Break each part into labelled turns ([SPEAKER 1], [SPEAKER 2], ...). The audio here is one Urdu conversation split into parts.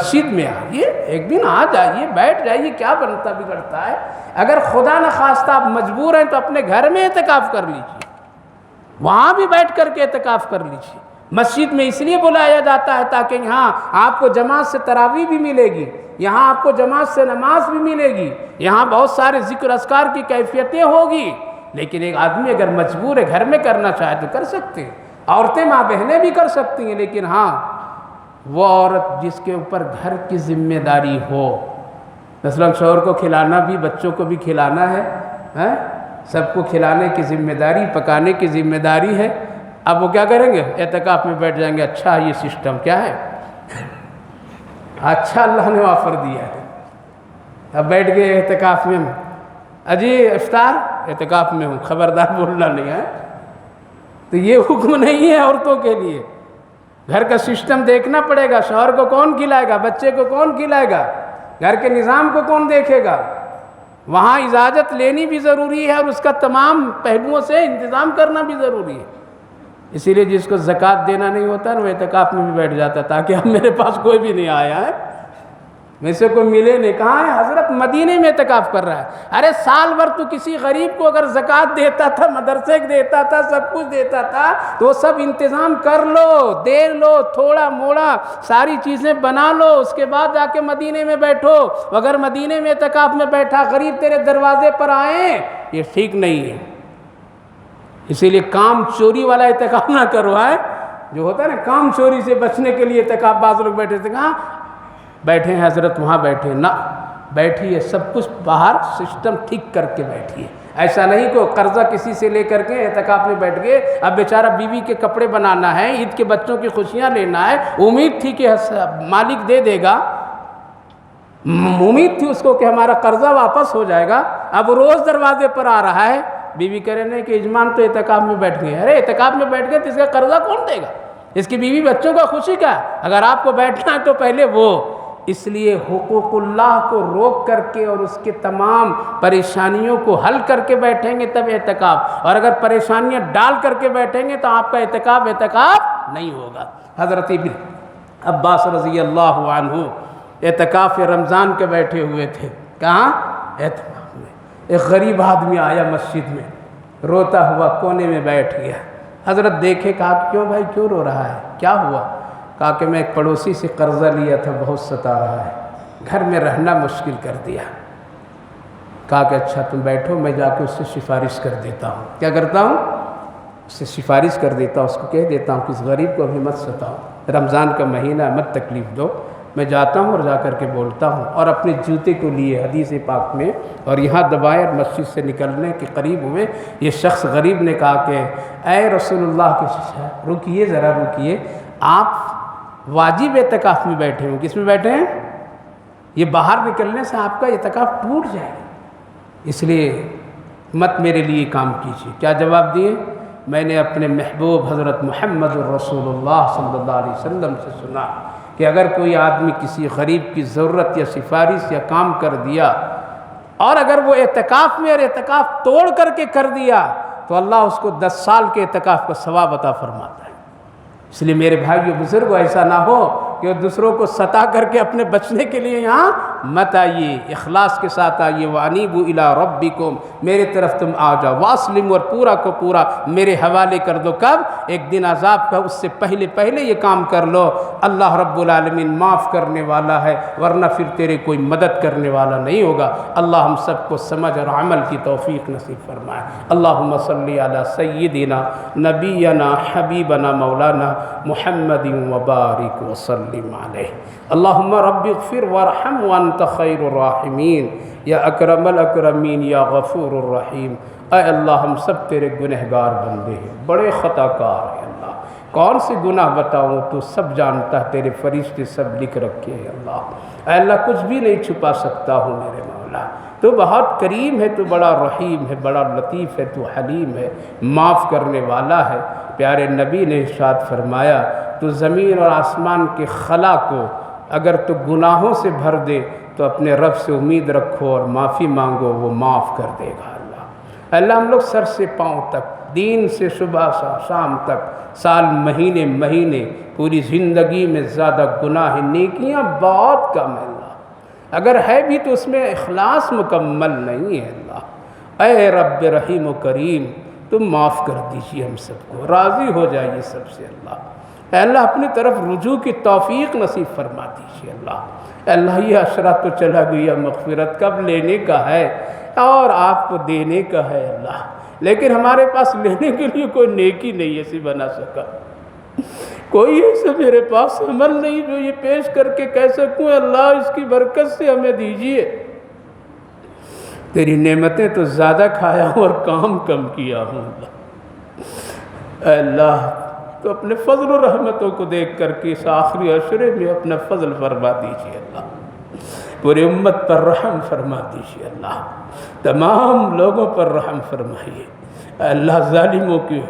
[SPEAKER 1] مسجد میں آئیے، ایک دن آ جائیے، بیٹھ جائیے، کیا بنتا بگڑتا ہے؟ اگر خدا نخواستہ آپ مجبور ہیں تو اپنے گھر میں اعتکاف کر لیجیے، وہاں بھی بیٹھ کر کے اعتکاف کر لیجیے۔ مسجد میں اس لیے بلایا جاتا ہے تاکہ یہاں آپ کو جماعت سے تراویح بھی ملے گی، یہاں آپ کو جماعت سے نماز بھی ملے گی، یہاں بہت سارے ذکر اذکار کی کیفیتیں ہوگی۔ لیکن ایک آدمی اگر مجبور ہے گھر میں کرنا چاہے تو کر سکتے ہیں، عورتیں ماں بہنیں بھی کر سکتی ہیں، لیکن ہاں وہ عورت جس کے اوپر گھر کی ذمہ داری ہو، مثلا شوہر کو کھلانا بھی، بچوں کو بھی کھلانا ہے، سب کو کھلانے کی ذمہ داری، پکانے کی ذمہ داری ہے۔ اب وہ کیا کریں گے؟ اعتکاف میں بیٹھ جائیں گے۔ اچھا یہ سسٹم کیا ہے؟ اچھا اللہ نے آفر دیا ہے۔ اب بیٹھ گئے اعتکاف میں، اجی افطار، اعتکاف میں ہوں، خبردار بولنا نہیں ہے۔ تو یہ حکم نہیں ہے عورتوں کے لیے۔ گھر کا سسٹم دیکھنا پڑے گا، شوہر کو کون کھلائے گا، بچے کو کون کھلائے گا، گھر کے نظام کو کون دیکھے گا؟ وہاں اجازت لینی بھی ضروری ہے اور اس کا تمام پہلوؤں سے انتظام کرنا بھی ضروری ہے۔ اسی لیے جس کو زکوٰۃ دینا نہیں ہوتا نا وہ اعتکاف میں بھی بیٹھ جاتا ہے، تاکہ اب میرے پاس کوئی بھی نہیں آیا ہے، میں سے کوئی ملے نہیں۔ کہاں ہے حضرت؟ مدینے میں اعتکاف کر رہا ہے۔ ارے سال بھر تو کسی غریب کو اگر زکوٰۃ دیتا تھا، مدرسے کو دیتا تھا، سب کچھ دیتا تھا، تو وہ سب انتظام کر لو، دے لو، تھوڑا موڑا ساری چیزیں بنا لو، اس کے بعد جا کے مدینے میں بیٹھو۔ اگر مدینے میں اعتکاف میں بیٹھا غریب تیرے دروازے پر آئیں، یہ ٹھیک نہیں ہے۔ اسی لیے کام چوری والا اعتکاف نہ کرو، ہے جو ہوتا ہے نا کام چوری سے بچنے کے لیے اعتکاف، بعض لوگ بیٹھے تھے، کہاں بیٹھے ہیں حضرت؟ وہاں بیٹھے نہ بیٹھیے، سب کچھ باہر سسٹم ٹھیک کر کے بیٹھیے۔ ایسا نہیں کہ قرضہ کسی سے لے کر کے اعتکاف میں بیٹھ گئے، اب بیچارہ بیوی کے کپڑے بنانا ہے، عید کے بچوں کی خوشیاں لینا ہے، امید تھی کہ مالک دے دے گا، امید تھی اس کو کہ ہمارا قرضہ واپس ہو جائے گا، اب روز دروازے پر آ رہا ہے، بیوی کہہ رہے ہیں کہ اجمان تو اعتکاف میں بیٹھ گئے۔ ارے اعتکاف میں بیٹھ گئے تو اس کا قرضہ کون دے گا؟ اس کی بیوی بچوں کا خوشی کا ہے۔ اگر آپ کو بیٹھنا ہے تو پہلے وہ، اس لیے حقوق اللہ کو روک کر کے اور اس کے تمام پریشانیوں کو حل کر کے بیٹھیں گے تب اعتکاف، اور اگر پریشانیاں ڈال کر کے بیٹھیں گے تو آپ کا اعتکاف نہیں ہوگا۔ حضرت ابن عباس رضی اللہ عنہ اعتکاف رمضان کے بیٹھے ہوئے تھے، کہاں؟ اعتکاف میں۔ ایک غریب آدمی آیا مسجد میں، روتا ہوا کونے میں بیٹھ گیا۔ حضرت دیکھے، کہا کیوں بھائی کیوں رو رہا ہے، کیا ہوا؟ کہا کہ میں ایک پڑوسی سے قرضہ لیا تھا، بہت ستا رہا ہے، گھر میں رہنا مشکل کر دیا۔ کہا کہ اچھا تم بیٹھو، میں جا کے اس سے سفارش کر دیتا ہوں۔ کیا کرتا ہوں؟ اس سے سفارش کر دیتا ہوں، اس کو کہہ دیتا ہوں کہ اس غریب کو ابھی مت ستاؤ، رمضان کا مہینہ ہے، مت تکلیف دو۔ میں جاتا ہوں اور جا کر کے بولتا ہوں، اور اپنے جوتے کو لیے حدیث پاک میں اور یہاں دبائے، اور مسجد سے نکلنے کے قریب ہوئے، یہ شخص غریب نے کہا کہ اے رسول اللہ کے شاہ، رکیے ذرا رکیے، آپ واجب اعتکاف میں بیٹھے ہوں، کس میں بیٹھے ہیں؟ یہ باہر نکلنے سے آپ کا اعتکاف ٹوٹ جائے گا، اس لیے مت میرے لیے کام کیجیے۔ کیا جواب دیے؟ میں نے اپنے محبوب حضرت محمد رسول اللہ صلی اللہ علیہ وسلم سے سنا کہ اگر کوئی آدمی کسی غریب کی ضرورت یا سفارش یا کام کر دیا، اور اگر وہ اعتکاف میں اور اعتکاف توڑ کر کے کر دیا، تو اللہ اس کو 10 سال کے اعتکاف کا ثواب عطا فرماتا ہے۔ اس لیے میرے بھائیو بزرگو، ایسا نہ ہو کہ دوسروں کو ستا کر کے اپنے بچنے کے لیے یہاں مت آئیے، اخلاص کے ساتھ آئیے۔ وَأَنِيبُوا إِلَىٰ رَبِّكُمْ، میرے طرف تم آ جاؤ، وَأَسْلِمُوا، اور پورا کو پورا میرے حوالے کر دو۔ کب؟ ایک دن عذاب کا، اس سے پہلے یہ کام کر لو۔ اللہ رب العالمین معاف کرنے والا ہے، ورنہ پھر تیرے کوئی مدد کرنے والا نہیں ہوگا۔ اللہ ہم سب کو سمجھ اور عمل کی توفیق نصیب فرمائے۔ اللہم صلی علی سیدنا نبینا حبیبنا مولانا محمد وبارک وسلم علیہ۔ اللہم رب اغفر وارحم وانت خیر الراحمین، یا اکرم الاکرمین، یا غفور الرحیم۔ اے اللہ ہم سب تیرے گنہگار بندے ہیں، بڑے خطا کار ہیں اللہ، کون سے گناہ بتاؤں، تو سب جانتا ہے، تیرے فرشتے سب لکھ رکھے ہیں اللہ۔ اے اللہ کچھ بھی نہیں چھپا سکتا ہوں میرے مولا، تو بہت کریم ہے، تو بڑا رحیم ہے، بڑا لطیف ہے، تو حلیم ہے، معاف کرنے والا ہے۔ پیارے نبی نے ارشاد فرمایا، تو زمین اور آسمان کے خلا کو اگر تو گناہوں سے بھر دے تو اپنے رب سے امید رکھو اور معافی مانگو، وہ معاف کر دے گا اللہ۔ اللہ ہم لوگ سر سے پاؤں تک دین سے صبح سے شام تک، سال مہینے مہینے، پوری زندگی میں زیادہ گناہ، نیکیاں بہت کم ہے اللہ، اگر ہے بھی تو اس میں اخلاص مکمل نہیں ہے اللہ۔ اے رب رحیم و کریم، تم معاف کر دیجیے ہم سب کو، راضی ہو جائیے سب سے اللہ۔ اے اللہ اپنی طرف رجوع کی توفیق نصیب فرما دیجیے اللہ۔ اے اللہ یہ عشرہ تو چلا گیا، مغفرت کب لینے کا ہے اور آپ کو دینے کا ہے اللہ، لیکن ہمارے پاس لینے کے لیے کوئی نیکی نہیں ایسی بنا سکا، کوئی ایسا میرے پاس عمل نہیں جو یہ پیش کر کے کہہ سکوں اللہ اس کی برکت سے ہمیں دیجیے۔ تیری نعمتیں تو زیادہ کھایا ہوں اور کام کم کیا ہوں اللہ۔ اے اللہ تو اپنے فضل و رحمتوں کو دیکھ کر کے اس آخری عشرے میں اپنا فضل فرما دیجیے اللہ، پوری امت پر رحم فرما دیجیے اللہ، تمام لوگوں پر رحم فرمائیے اے اللہ۔ ظالموں کی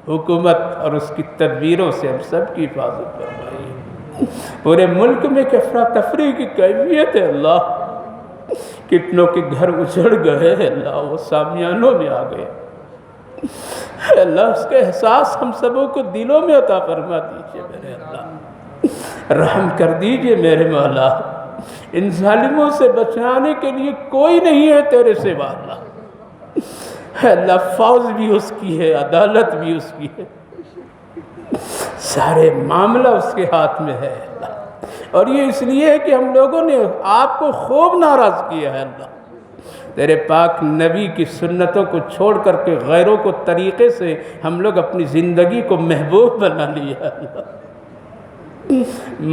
[SPEAKER 1] حکومت اور اس کی تدبیروں سے ہم سب کی حفاظت فرمائیے۔ پورے ملک میں افراتفری کی کیفیت ہے اللہ، کتنوں کے گھر اجڑ گئے اللہ، وہ سامیانوں میں آ گئے اے اللہ، اس کا احساس ہم سبوں کو دلوں میں عطا فرما دیجیے میرے اللہ، رحم کر دیجیے میرے مولا۔ ان ظالموں سے بچانے کے لیے کوئی نہیں ہے تیرے سوا اللہ۔ اے اللہ فوج بھی اس کی ہے، عدالت بھی اس کی ہے، سارے معاملہ اس کے ہاتھ میں ہے اللہ، اور یہ اس لیے ہے کہ ہم لوگوں نے آپ کو خوب ناراض کیا ہے اللہ، تیرے پاک نبی کی سنتوں کو چھوڑ کر کے غیروں کو طریقے سے ہم لوگ اپنی زندگی کو محبوب بنا لیا ہے اللہ۔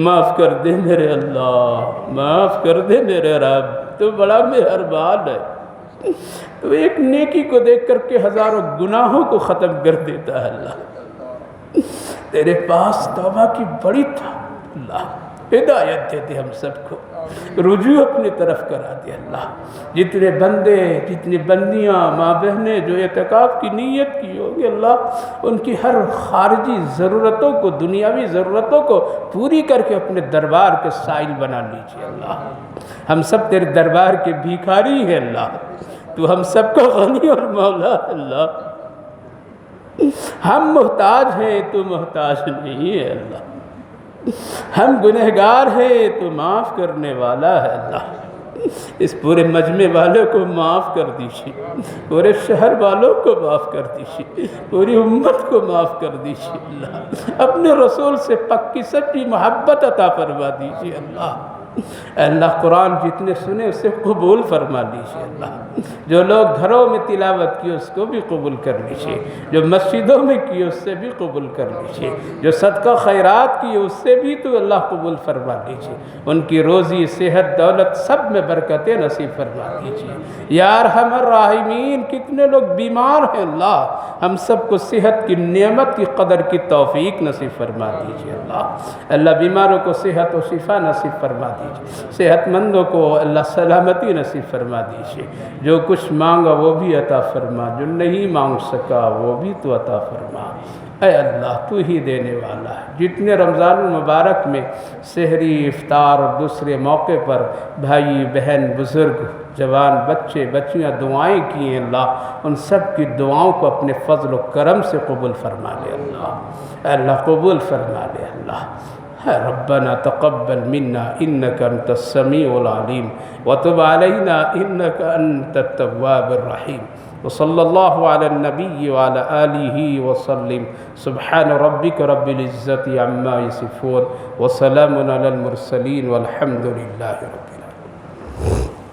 [SPEAKER 1] معاف کر دے میرے اللہ، معاف کر دے میرے رب، تو بڑا مہربان ہے، تو ایک نیکی کو دیکھ کر کے ہزاروں گناہوں کو ختم کر دیتا ہے اللہ۔ تیرے پاس توبہ کی بڑی تھا اللہ، ہدایت دے دے ہم سب کو، رجوع اپنی طرف کرا دے اللہ۔ جتنے بندے جتنی بندیاں ماں بہنیں جو اعتکاف کی نیت کی ہوگی اللہ، ان کی ہر خارجی ضرورتوں کو، دنیاوی ضرورتوں کو پوری کر کے اپنے دربار کے سائل بنا لیجیے اللہ۔ ہم سب تیرے دربار کے بھیکاری ہیں اللہ، تو ہم سب کو غنی اور مولا اللہ، ہم محتاج ہیں تو محتاج نہیں ہے اللہ، ہم گنہگار ہیں تو معاف کرنے والا ہے اللہ۔ اس پورے مجمع والوں کو معاف کر دیجیے، پورے شہر والوں کو معاف کر دیجیے، پوری امت کو معاف کر دیجیے اللہ، اپنے رسول سے پکی سچی محبت عطا فرما دیجیے اللہ۔ اے اللہ قرآن جتنے سنے اسے قبول فرما لیجیے اللہ، جو لوگ گھروں میں تلاوت کی اس کو بھی قبول کر لیجیے، جو مسجدوں میں کی اس سے بھی قبول کر لیجیے، جو صدقہ خیرات کی اس سے بھی تو اللہ قبول فرما لیجیے، ان کی روزی صحت دولت سب میں برکتیں نصیب فرما دیجیے یا ارحم الراحمین۔ کتنے لوگ بیمار ہیں اللہ، ہم سب کو صحت کی نعمت کی قدر کی توفیق نصیب فرما دیجیے اللہ۔ اللہ بیماروں کو صحت و شفا نصیب فرما دیجیے، صحت مندوں کو اللہ سلامتی نصیب فرما دیجیے، جو کچھ مانگا وہ بھی عطا فرما، جو نہیں مانگ سکا وہ بھی تو عطا فرما۔ اے اللہ تو ہی دینے والا ہے۔ جتنے رمضان المبارک میں سحری افطار اور دوسرے موقع پر بھائی بہن بزرگ جوان بچے بچیاں دعائیں کی ہیں اللہ، ان سب کی دعاؤں کو اپنے فضل و کرم سے قبول فرما لے اللہ۔ اے اللہ قبول فرما لے اللہ۔ ربنا تقبل منا انك انت السميع العليم وتب علينا انك انت التواب الرحيم وصلى الله على النبي وعلى آله وسلم سبحان ربك رب العزة عما يصفون وسلام على المرسلين والحمد لله رب العالمين۔